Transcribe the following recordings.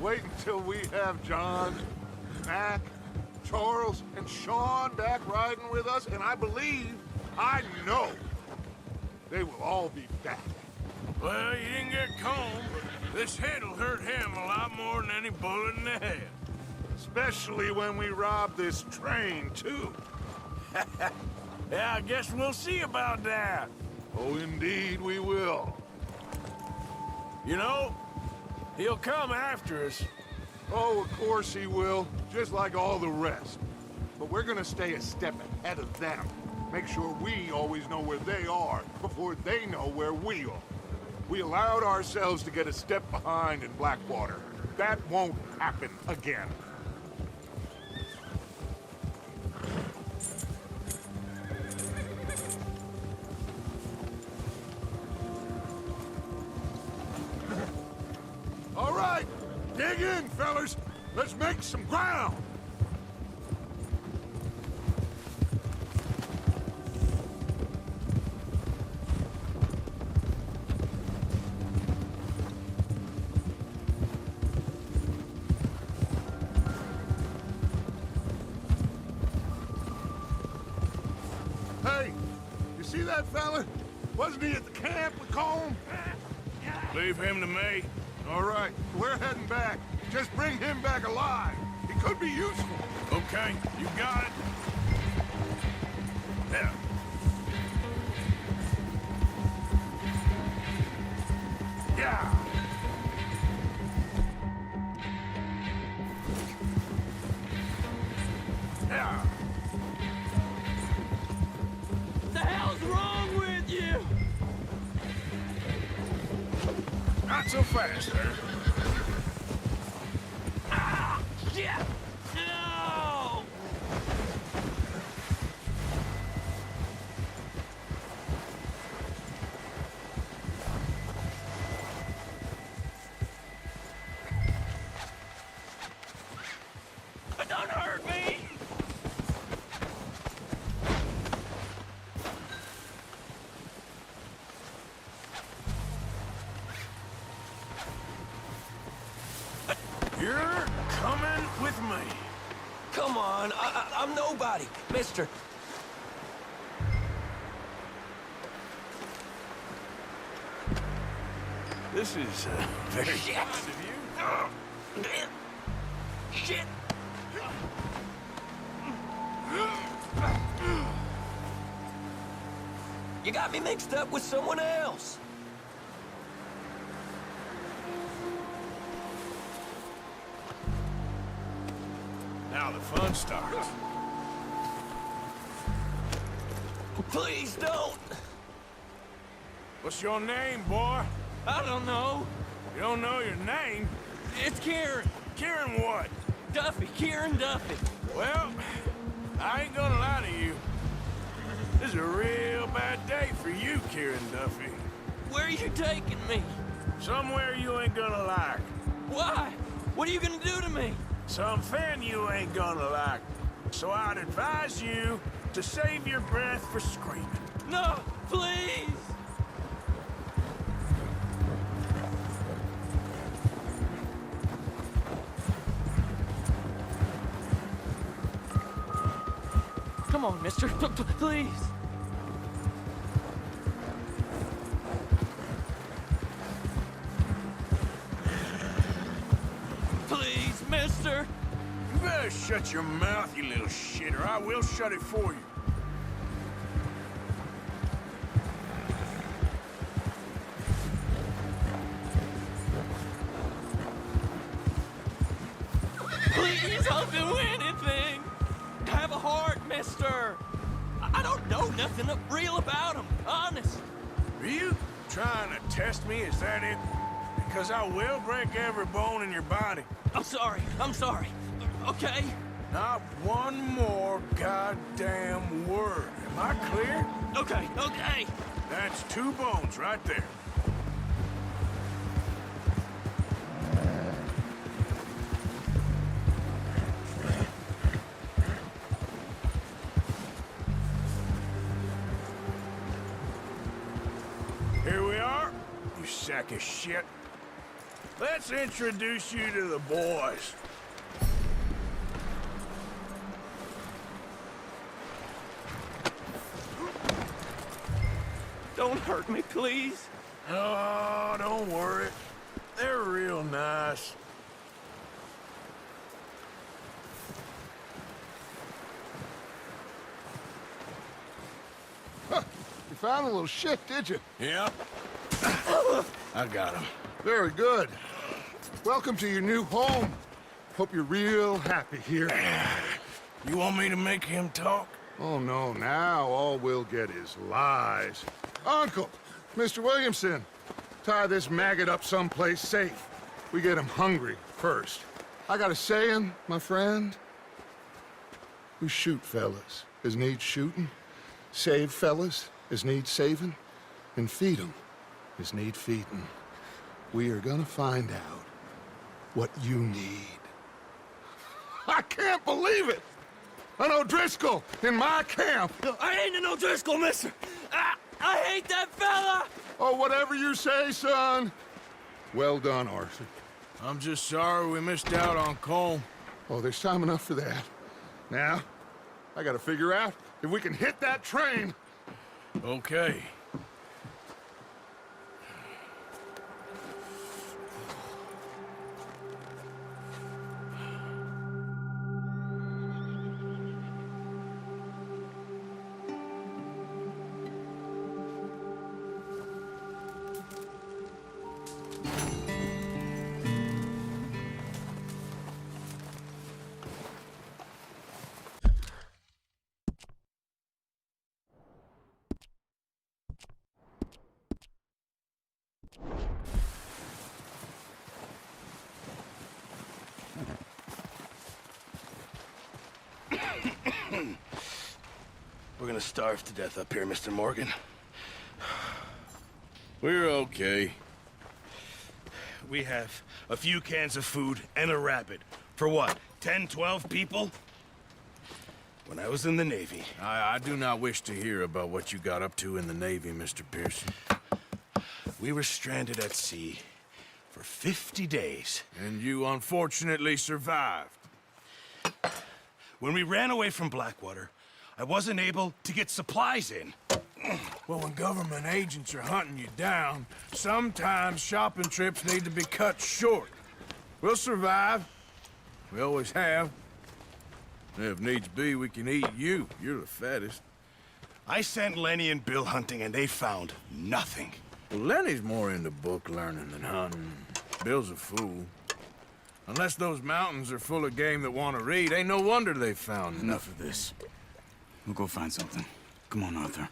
Wait until we have John, Mac, Charles, and Sean back riding with us, and I know, they will all be back. Well, you didn't get Colm, but this hit'll hurt him a lot more than any bullet in the head. Especially when we rob this train, too. Yeah, I guess we'll see about that. Oh, indeed we will. You know, he'll come after us. Oh, of course he will, just like all the rest. But we're gonna stay a step ahead of them. Make sure we always know where they are before they know where we are. We allowed ourselves to get a step behind in Blackwater. That won't happen again. All right, dig in, fellas. Let's make some ground. Hey, you see that fella? Wasn't he at the camp with Colm? Leave him to me. All right, we're heading back. Just bring him back alive. He could be useful. Okay, you got it. Yeah. Yeah. Yeah. The hell's wrong with you? Not so fast, sir. Ah! Shit! No! Don't hurt me! You're coming with me. Come on, I'm nobody, mister. This is very Shit. kind of you. Shit! You got me mixed up with someone else. Now the fun starts. Please don't. What's your name, boy? I don't know. You don't know your name? It's Kieran. Kieran what? Duffy, Kieran Duffy. Well, I ain't gonna lie to you. This is a real bad day for you, Kieran Duffy. Where are you taking me? Somewhere you ain't gonna like. Why? What are you gonna do to me? Something you ain't gonna like. So I'd advise you to save your breath for screaming. No, please! Come on, mister. Please. Please, mister. You better shut your mouth, you little shit, or I will shut it for you. Please, I'll do anything. Have a heart, mister. I don't know nothing real about him, honest. Are you trying to test me? Is that it? Because I will break every bone in your body. I'm sorry. Okay? Not one more goddamn word. Am I clear? Okay. That's 2 bones right there. Here we are, you sack of shit. let's introduce you to the boys. Don't hurt me, please. Oh, don't worry. They're real nice. Huh. You found a little shit, did you? Yep. I got him. Very good. Welcome to your new home. Hope you're real happy here. You want me to make him talk? Oh, no, now all we'll get is lies. Uncle, Mr. Williamson, tie this maggot up someplace safe. We get him hungry first. I got a saying, my friend. We shoot fellas as need shooting, save fellas as need saving, and feed 'em as need feeding. We are gonna find out what you need. I can't believe it! An O'Driscoll in my camp! I ain't an O'Driscoll, mister! I hate that fella! Oh, whatever you say, son. Well done, Arthur. I'm just sorry we missed out on Colm. Oh, there's time enough for that. Now, I gotta figure out if we can hit that train. Okay. We're gonna starve to death up here, Mr. Morgan. We're okay. We have a few cans of food and a rabbit. For what, 10, 12 people? When I was in the Navy... I do not wish to hear about what you got up to in the Navy, Mr. Pearson. We were stranded at sea for 50 days. And you unfortunately survived. When we ran away from Blackwater, I wasn't able to get supplies in. Well, when government agents are hunting you down, sometimes shopping trips need to be cut short. We'll survive. We always have. If needs be, we can eat you. You're the fattest. I sent Lenny and Bill hunting, and they found nothing. Well, Lenny's more into book learning than hunting. Bill's a fool. Unless those mountains are full of game that want to read, ain't no wonder they found Enough of this. We'll go find something. Come on, Arthur.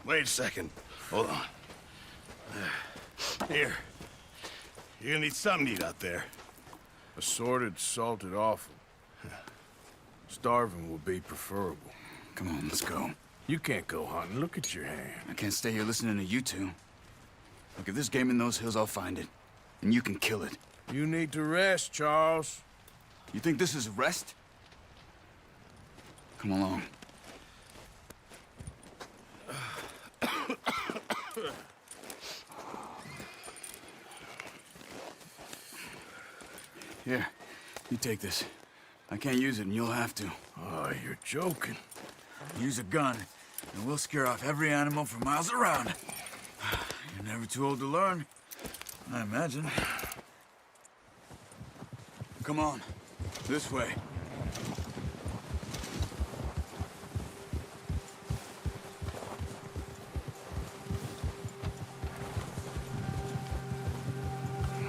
Wait a second. Hold on. Here. You're gonna need something to eat out there. Assorted, salted offal. Starving will be preferable. Come on, let's go. You can't go hunting. Look at your hand. I can't stay here listening to you two. Look, if there's game in those hills, I'll find it. And you can kill it. You need to rest, Charles. You think this is rest? Come along. Here, you take this. I can't use it, and you'll have to. Oh, you're joking. Use a gun, and we'll scare off every animal for miles around. You're never too old to learn, I imagine. Come on, this way.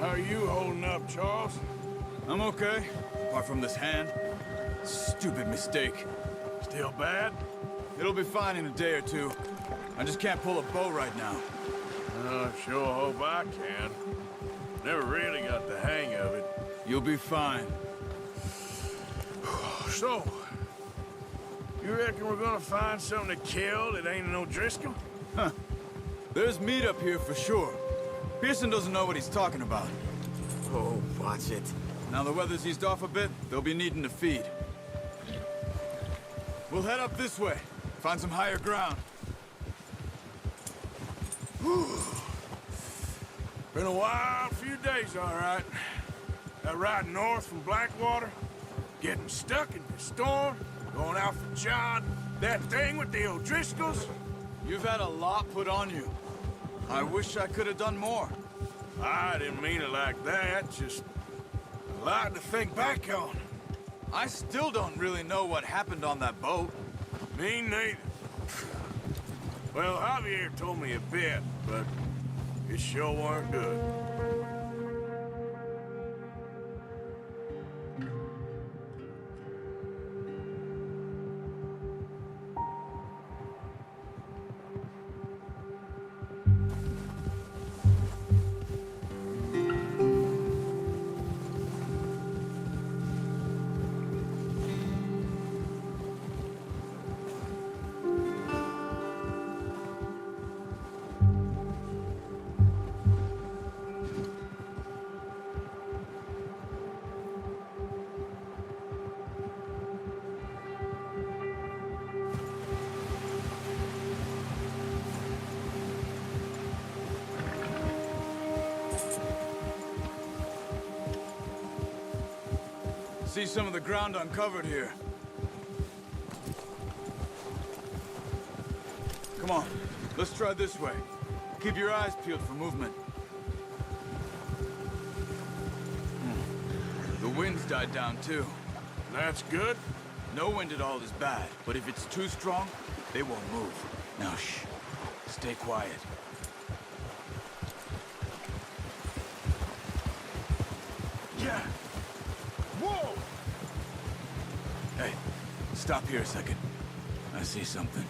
How are you holding up, Charles? I'm okay, apart from this hand. Stupid mistake. Still bad? It'll be fine in a day or two. I just can't pull a bow right now. I sure hope I can. Never really got the hang of it. You'll be fine. So, you reckon we're gonna find something to kill that ain't an O'Driscoll? Huh. There's meat up here for sure. Pearson doesn't know what he's talking about. Oh, watch it. Now the weather's eased off a bit, they'll be needing to feed. We'll head up this way. Find some higher ground. Been a wild few days, all right. That ride north from Blackwater, getting stuck in the storm, going out for John, that thing with the O'Driscolls. You've had a lot put on you. I wish I could have done more. I didn't mean it like that, just a lot to think back on. I still don't really know what happened on that boat. Me neither. Well, Javier told me a bit, but it sure weren't good. See some of the ground uncovered here. Come on, let's try this way. Keep your eyes peeled for movement. The wind's died down too. That's good. No wind at all is bad, but if it's too strong, they won't move. Now shh, stay quiet. Yeah. Whoa! Hey, stop here a second. I see something.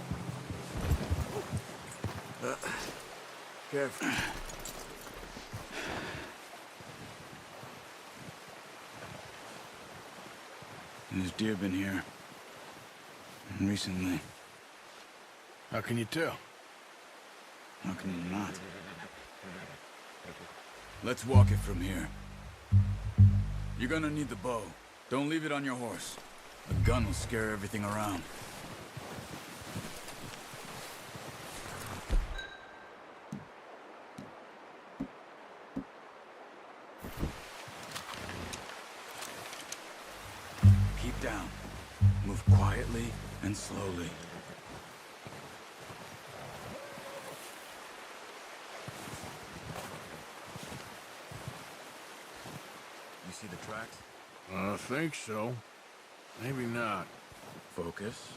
Careful. There's deer been here. Recently. How can you tell? How can you not? Let's walk it from here. You're gonna need the bow. Don't leave it on your horse. A gun will scare everything around. Keep down. Move quietly and slowly. You see the tracks? I think so. Maybe not. Focus.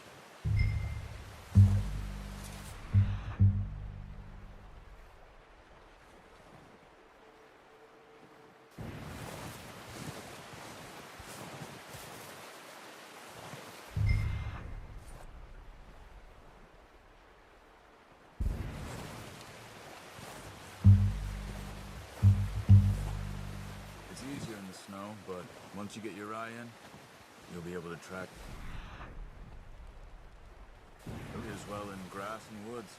It's easier in the snow, but once you get your eye in, you'll be able to track as well in grass and woods.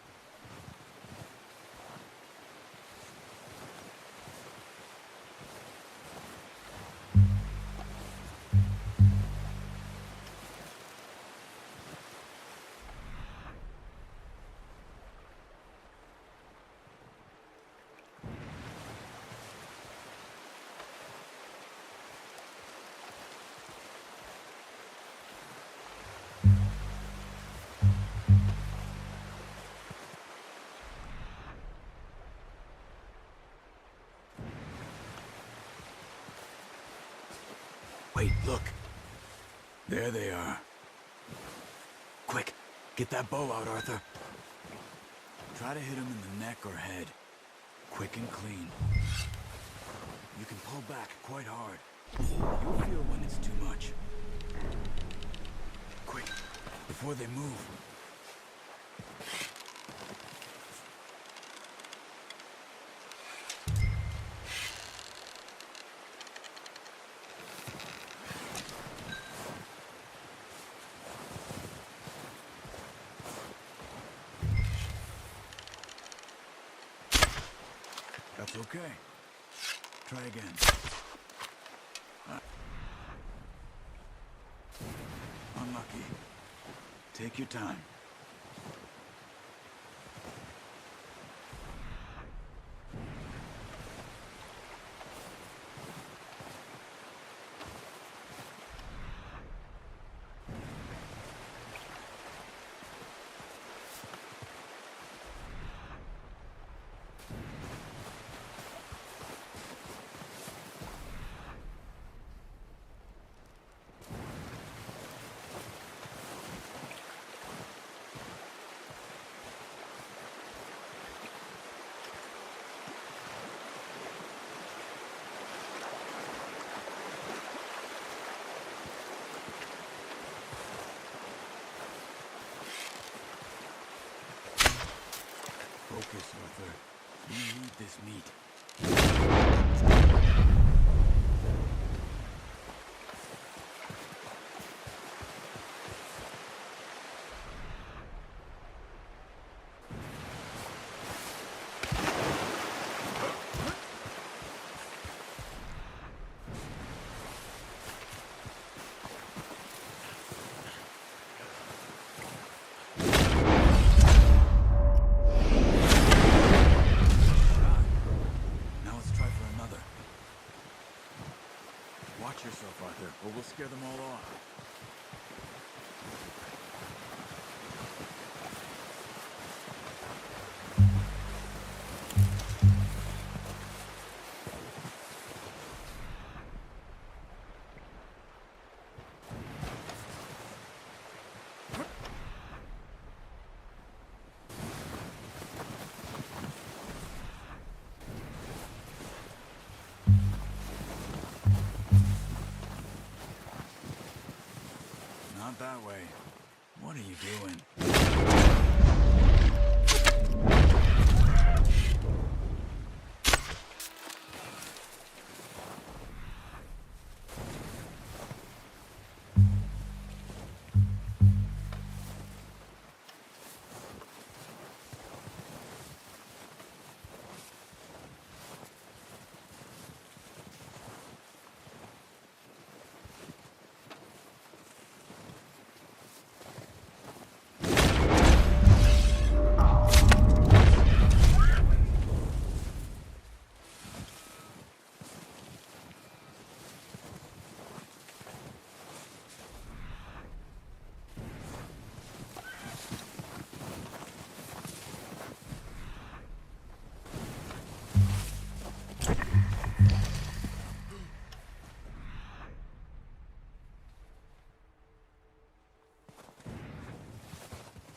Wait, look. There they are. Quick, get that bow out, Arthur. Try to hit him in the neck or head. Quick and clean. You can pull back quite hard. You'll feel when it's too much. Quick, before they move. That's okay. Try again. Unlucky. Take your time. Focus, Arthur. We need this meat. Watch yourself, Arthur, or we'll scare them all off. Not that way. What are you doing?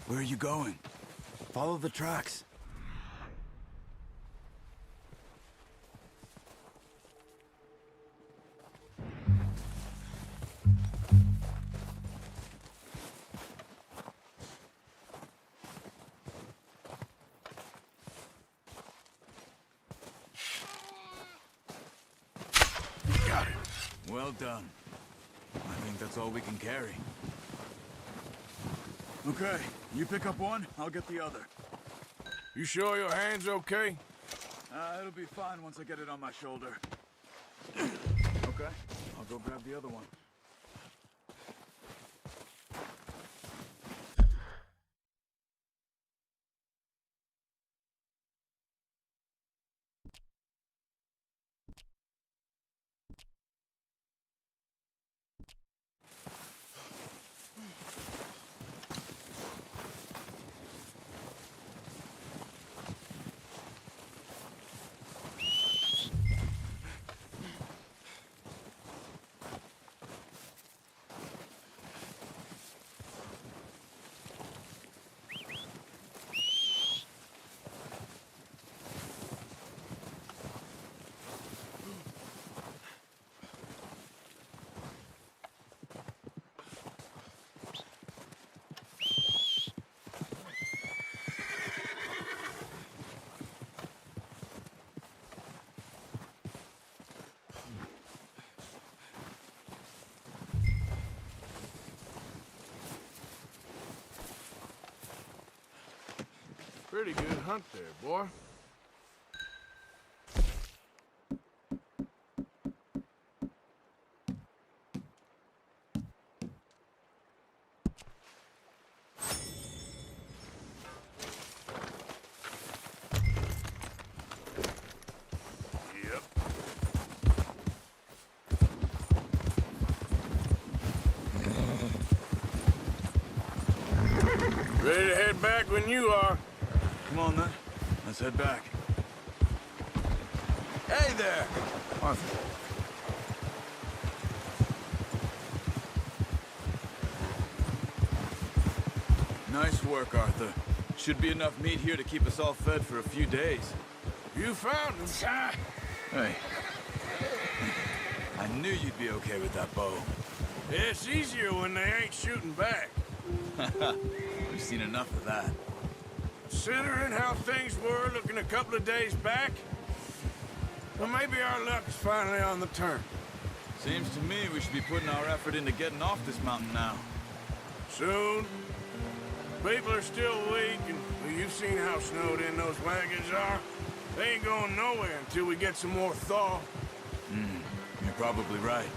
Where are you going? Follow the tracks. Got it. Well done. I think that's all we can carry. Okay, you pick up one, I'll get the other. You sure your hand's okay? It'll be fine once I get it on my shoulder. Okay, I'll go grab the other one. Pretty good hunt there, boy. Yep. Ready to head back when you are. Come on, then. Let's head back. Hey there! Arthur. Nice work, Arthur. Should be enough meat here to keep us all fed for a few days. You found him. Hey. I knew you'd be okay with that bow. It's easier when they ain't shooting back. We've seen enough of that. Considering how things were couple of days back, well, maybe our luck is finally on the turn. Seems to me we should be putting our effort into getting off this mountain now. Soon. People are still weak, and well, you've seen how snowed in those wagons are. They ain't going nowhere until we get some more thaw. You're probably right.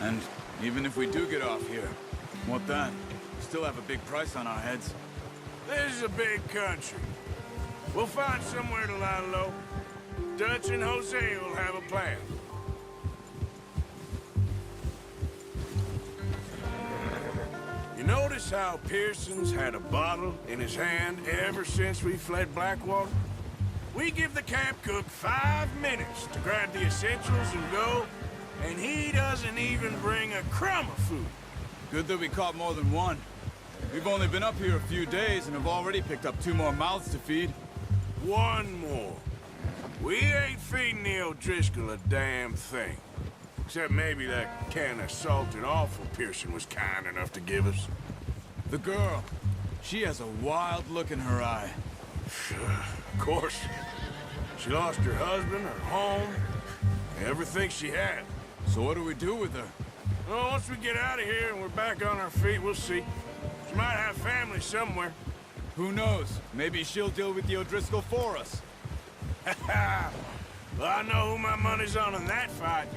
And even if we do get off here, what then? We still have a big price on our heads. This is a big country. We'll find somewhere to lie low. Dutch and Jose will have a plan. You notice how Pearson's had a bottle in his hand ever since we fled Blackwater? We give the camp cook 5 minutes to grab the essentials and go, and he doesn't even bring a crumb of food. Good that we caught more than one. We've only been up here a few days and have already picked up 2 more mouths to feed. 1 more. We ain't feeding the O'Driscoll a damn thing. Except maybe that can of salted offal Pearson was kind enough to give us. The girl, she has a wild look in her eye. Of course. She lost her husband, her home, everything she had. So what do we do with her? Well, once we get out of here and we're back on our feet, we'll see. She might have family somewhere. Who knows? Maybe she'll deal with the O'Driscoll for us. Well, I know who my money's on in that fight.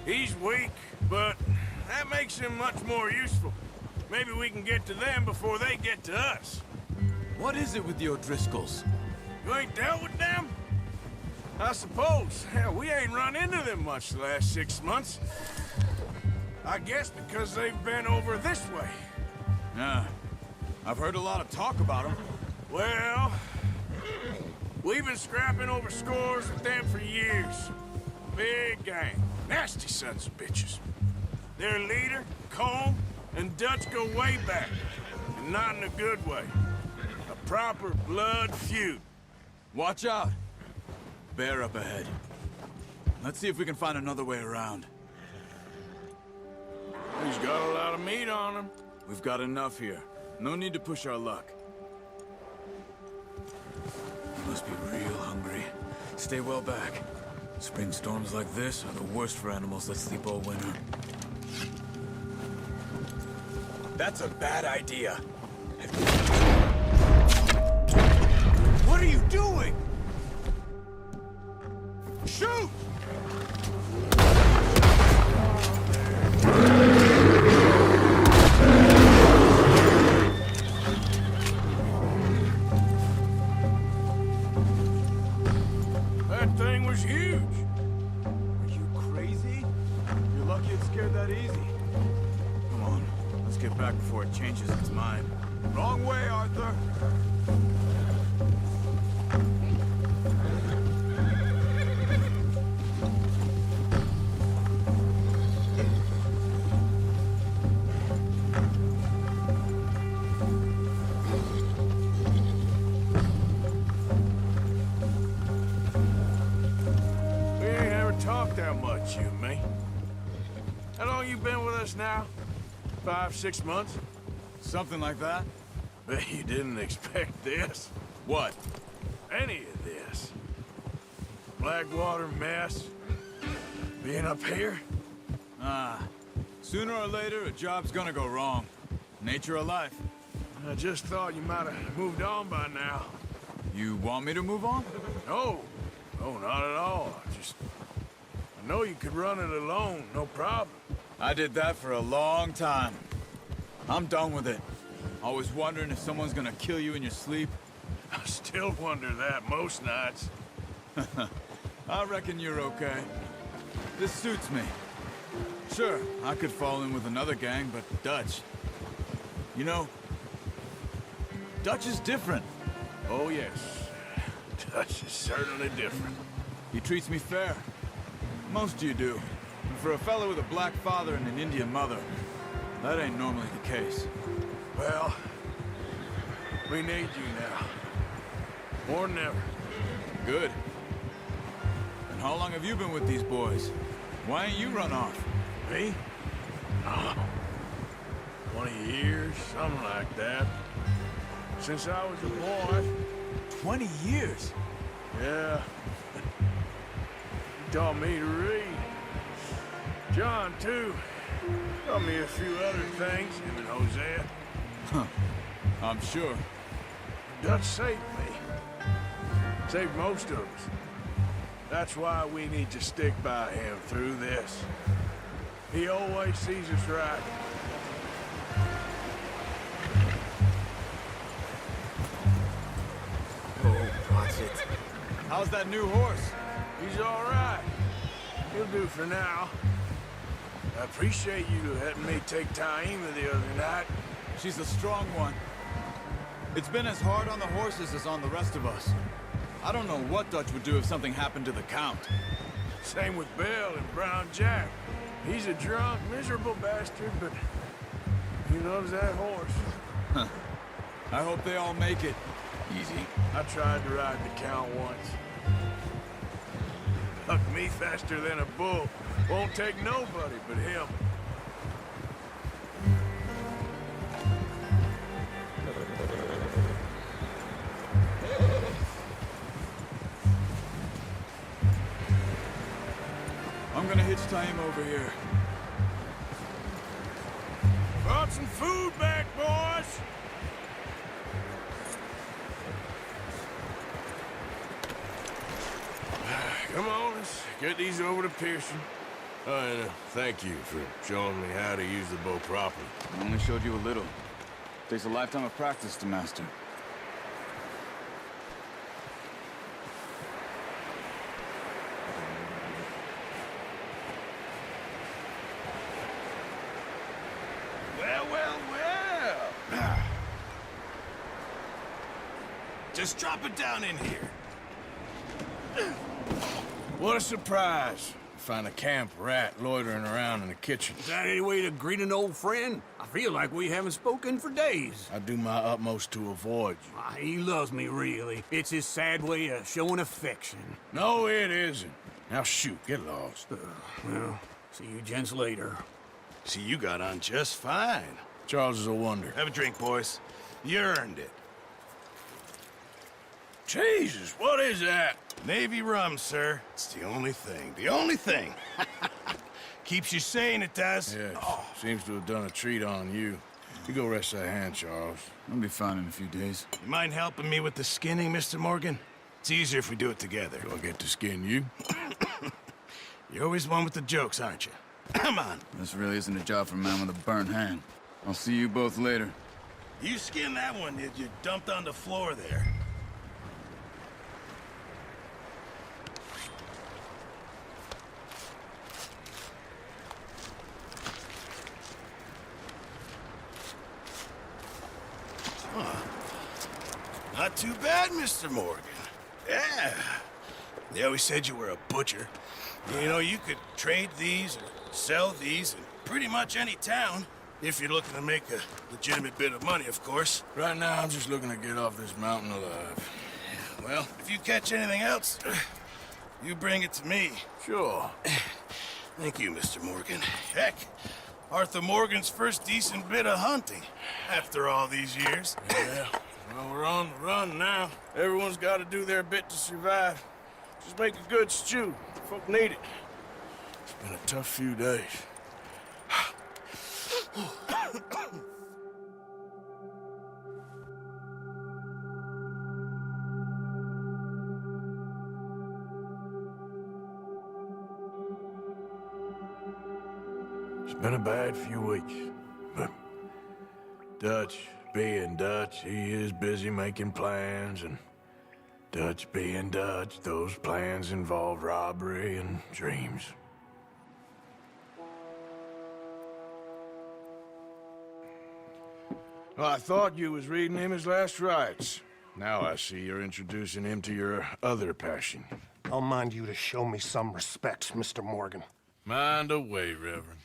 He's weak, but that makes him much more useful. Maybe we can get to them before they get to us. What is it with the O'Driscolls? You ain't dealt with them? I suppose. Hell, we ain't run into them much the last 6 months. I guess because they've been over this way. Yeah. I've heard a lot of talk about them. Well, we've been scrapping over scores with them for years. Big gang. Nasty sons of bitches. Their leader, Colm, and Dutch go way back. And not in a good way. A proper blood feud. Watch out. Bear up ahead. Let's see if we can find another way around. He's got a lot of meat on him. We've got enough here. No need to push our luck. You must be real hungry. Stay well back. Spring storms like this are the worst for animals that sleep all winter. That's a bad idea. What are you doing? Shoot! That thing was huge. Are you crazy? You're lucky it scared that easy. Come on, let's get back before it changes its mind. Wrong way, Arthur! We ain't ever talked that much, you and me. How long you been with us now? 5, 6 months? Something like that? Bet you didn't expect this. What? Any of this. Blackwater mess. Being up here? Sooner or later, a job's gonna go wrong. Nature of life. I just thought you might have moved on by now. You want me to move on? No. No, not at all. I know you could run it alone, no problem. I did that for a long time. I'm done with it. Always wondering if someone's gonna kill you in your sleep. I still wonder that most nights. I reckon you're okay. This suits me. Sure, I could fall in with another gang, but Dutch... You know, Dutch is different. Oh, yes. Dutch is certainly different. He treats me fair. Most of you do. And for a fellow with a black father and an Indian mother, that ain't normally the case. Well, we need you now. More than ever. Good. And how long have you been with these boys? Why ain't you run off? Me? Oh, 20 years, something like that. Since I was a boy. 20 years. Yeah. He taught me to read. John, too. Taught me a few other things, him and Hosea. I'm sure. Dutch saved me. Saved most of us. That's why we need to stick by him through this. He always sees us right. Oh, watch it. How's that new horse? He's all right. He'll do for now. I appreciate you letting me take Taima the other night. She's a strong one. It's been as hard on the horses as on the rest of us. I don't know what Dutch would do if something happened to the Count. Same with Bill and Brown Jack. He's a drunk, miserable bastard, but he loves that horse. I hope they all make it. Easy. I tried to ride the Count once. Hucked me faster than a bull. Won't take nobody but him. I'm gonna hitch Taima over here. Brought some food back, boys! Come on, let's get these over to Pearson. And thank you for showing me how to use the bow properly. I only showed you a little. Takes a lifetime of practice to master. Well, well, well. Just drop it down in here. What a surprise. Find a camp rat loitering around in the kitchen. Is that any way to greet an old friend? I feel like we haven't spoken for days. I do my utmost to avoid you. He loves me, really. It's his sad way of showing affection. No, it isn't. Now shoot, get lost. Well, see you gents later. See, you got on just fine. Charles is a wonder. Have a drink, boys. You earned it. Jesus, what is that? Navy rum, sir. It's the only thing. The only thing. Keeps you sane, it does. Yes, seems to have done a treat on you. You go rest that hand, Charles. I'll be fine in a few days. You mind helping me with the skinning, Mr. Morgan? It's easier if we do it together. Do I get to skin you? You're always one with the jokes, aren't you? Come on. This really isn't a job for a man with a burnt hand. I'll see you both later. You skinned that one that you dumped on the floor there. Not too bad, Mr. Morgan. Yeah. They always said you were a butcher. You know, you could trade these or sell these in pretty much any town. If you're looking to make a legitimate bit of money, of course. Right now, I'm just looking to get off this mountain alive. Well, if you catch anything else, you bring it to me. Sure. Thank you, Mr. Morgan. Heck, Arthur Morgan's first decent bit of hunting after all these years. Yeah. Well, we're on the run now. Everyone's got to do their bit to survive. Just make a good stew. Folk need it. It's been a tough few days. It's been a bad few weeks, but Dutch being Dutch, he is busy making plans, and Dutch being Dutch, those plans involve robbery and dreams. Well, I thought you was reading him his last rites. Now I see you're introducing him to your other passion. I'll mind you to show me some respect, Mr. Morgan. Mind away, Reverend.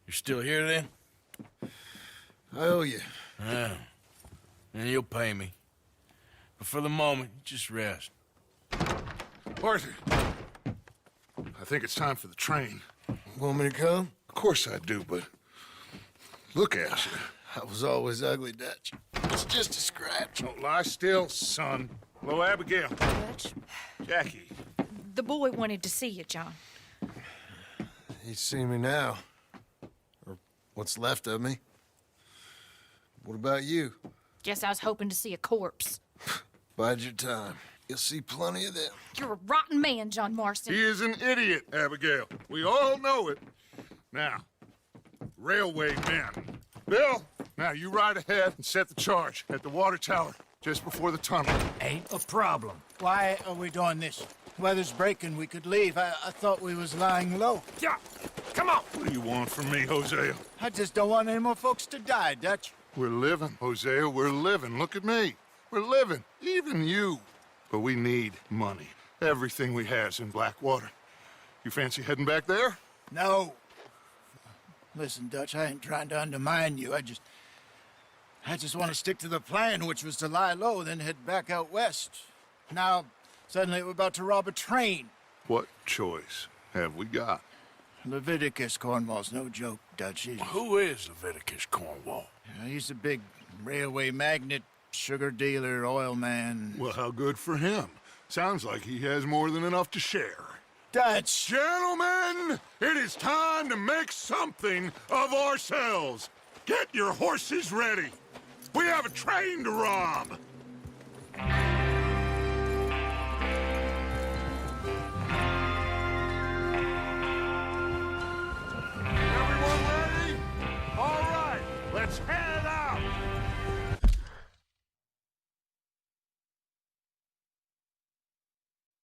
You're still here, then? I owe you. Yeah. And you'll pay me. But for the moment, just rest. Arthur, I think it's time for the train. Want me to come? Of course I do, but look at you. I was always ugly, Dutch. It's just a scratch. Don't lie still, son. Hello, Abigail. Dutch, Jackie. the boy wanted to see you, John. He's seen me now. Or what's left of me. What about you? Guess I was hoping to see a corpse. Bide your time. You'll see plenty of them. You're a rotten man, John Marston. He is an idiot, Abigail. We all know it. Now, railway men. Bill, now you ride ahead and set the charge at the water tower just before the tunnel. Ain't a problem. Why are we doing this? Weather's breaking. We could leave. I thought we was lying low. Yeah, come on. What do you want from me, Hosea? I just don't want any more folks to die, Dutch. We're living, Hosea. We're living. Look at me. We're living. Even you. But we need money. Everything we has in Blackwater. You fancy heading back there? No. Listen, Dutch, I ain't trying to undermine you. I just want to stick to the plan, which was to lie low, then head back out west. Now, suddenly we're about to rob a train. What choice have we got? Leviticus Cornwall's no joke, Dutch. Who is Leviticus Cornwall? He's a big railway magnate, sugar dealer, oil man. Well, how good for him. Sounds like he has more than enough to share. Dutch! Gentlemen, it is time to make something of ourselves. Get your horses ready. We have a train to rob. Everyone ready? All right, let's head out.